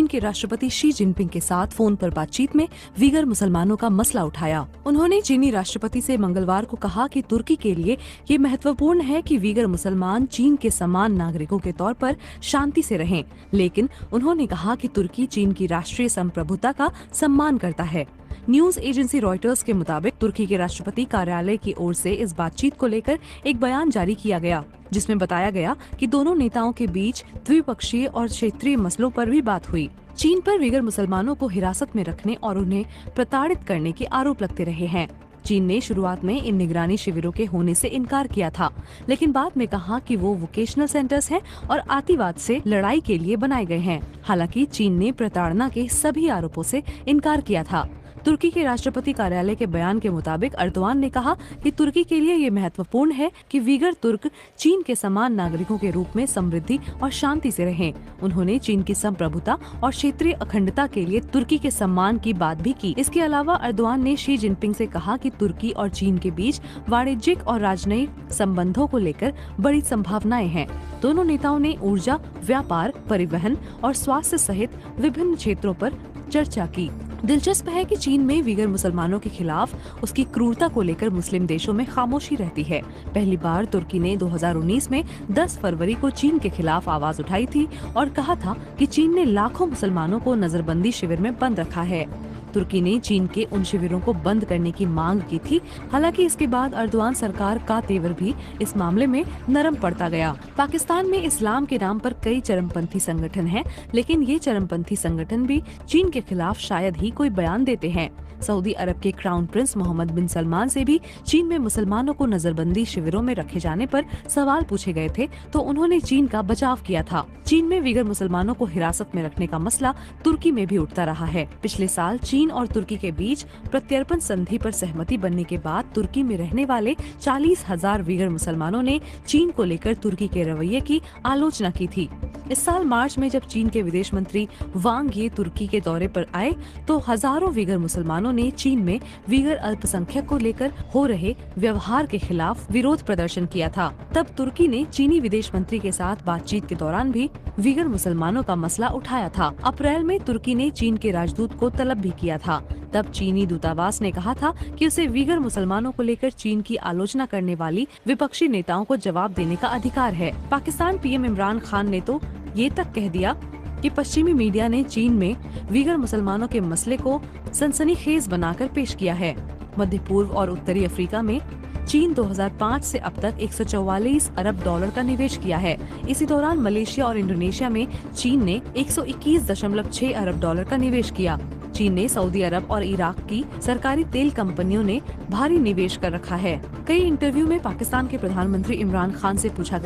चीन के राष्ट्रपति शी जिनपिंग के साथ फोन पर बातचीत में वीगर मुसलमानों का मसला उठाया। उन्होंने चीनी राष्ट्रपति से मंगलवार को कहा कि तुर्की के लिए ये महत्वपूर्ण है कि वीगर मुसलमान चीन के समान नागरिकों के तौर पर शांति से रहें, लेकिन उन्होंने कहा कि तुर्की चीन की राष्ट्रीय संप्रभुता का सम्मान करता है। न्यूज एजेंसी रॉयटर्स के मुताबिक तुर्की के राष्ट्रपति कार्यालय की ओर से इस बातचीत को लेकर एक बयान जारी किया गया, जिसमें बताया गया कि दोनों नेताओं के बीच द्विपक्षीय और क्षेत्रीय मसलों पर भी बात हुई। चीन पर वीगर मुसलमानों को हिरासत में रखने और उन्हें प्रताड़ित करने के आरोप लगते रहे हैं। चीन ने शुरुआत में इन निगरानी शिविरों के होने से इनकार किया था, लेकिन बाद में कहा कि वो वोकेशनल सेंटर्स हैं और आतंकवाद से लड़ाई के लिए बनाए गए हैं। हालांकि चीन ने प्रताड़ना के सभी आरोपों से इनकार किया था। तुर्की के राष्ट्रपति कार्यालय के बयान के मुताबिक अर्दवान ने कहा कि तुर्की के लिए ये महत्वपूर्ण है कि वीगर तुर्क चीन के समान नागरिकों के रूप में समृद्धि और शांति से रहें। उन्होंने चीन की संप्रभुता और क्षेत्रीय अखंडता के लिए तुर्की के सम्मान की बात भी की। इसके अलावा अर्दवान ने शी जिनपिंग से कहा कि तुर्की और चीन के बीच वाणिज्यिक और राजनयिक संबंधों को लेकर बड़ी संभावनाएं हैं। दोनों नेताओं ने ऊर्जा, व्यापार, परिवहन और स्वास्थ्य सहित विभिन्न क्षेत्रों पर चर्चा की। दिलचस्प है कि चीन में वीगर मुसलमानों के खिलाफ उसकी क्रूरता को लेकर मुस्लिम देशों में खामोशी रहती है। पहली बार तुर्की ने 2019 में 10 फरवरी को चीन के खिलाफ आवाज उठाई थी और कहा था कि चीन ने लाखों मुसलमानों को नजरबंदी शिविर में बंद रखा है। तुर्की ने चीन के उन शिविरों को बंद करने की मांग की थी। हालांकि इसके बाद अर्दवान सरकार का तेवर भी इस मामले में नरम पड़ता गया। पाकिस्तान में इस्लाम के नाम पर कई चरमपंथी संगठन हैं, लेकिन ये चरमपंथी संगठन भी चीन के खिलाफ शायद ही कोई बयान देते हैं। सऊदी अरब के क्राउन प्रिंस मोहम्मद बिन सलमान से भी चीन में मुसलमानों को नजरबंदी शिविरों में रखे जाने पर सवाल पूछे गए थे, तो उन्होंने चीन का बचाव किया था। चीन में वीगर मुसलमानों को हिरासत में रखने का मसला तुर्की में भी उठता रहा है। पिछले साल चीन और तुर्की के बीच प्रत्यर्पण संधि पर सहमति बनने के बाद तुर्की में रहने वाले 40,000 वीगर मुसलमानों ने चीन को लेकर तुर्की के रवैये की आलोचना की थी। इस साल मार्च में जब चीन के विदेश मंत्री वांग ये तुर्की के दौरे पर आए, तो हजारों वीगर मुसलमानों ने चीन में वीगर अल्पसंख्यक को लेकर हो रहे व्यवहार के खिलाफ विरोध प्रदर्शन किया था। तब तुर्की ने चीनी विदेश मंत्री के साथ बातचीत के दौरान भी वीगर मुसलमानों का मसला उठाया था। अप्रैल में तुर्की ने चीन के राजदूत को तलब भी किया था। तब चीनी दूतावास ने कहा था कि उसे वीगर मुसलमानों को लेकर चीन की आलोचना करने वाली विपक्षी नेताओं को जवाब देने का अधिकार है। पाकिस्तान पीएम इमरान खान ने तो ये तक कह दिया कि पश्चिमी मीडिया ने चीन में वीगर मुसलमानों के मसले को सनसनीखेज बनाकर पेश किया है। मध्य पूर्व और उत्तरी अफ्रीका में चीन 2005 से अब तक 144 अरब डॉलर का निवेश किया है। इसी दौरान मलेशिया और इंडोनेशिया में चीन ने 121.6 अरब डॉलर का निवेश किया। चीन ने सऊदी अरब और इराक की सरकारी तेल कंपनियों ने भारी निवेश कर रखा है। कई इंटरव्यू में पाकिस्तान के प्रधानमंत्री इमरान खान से पूछा गया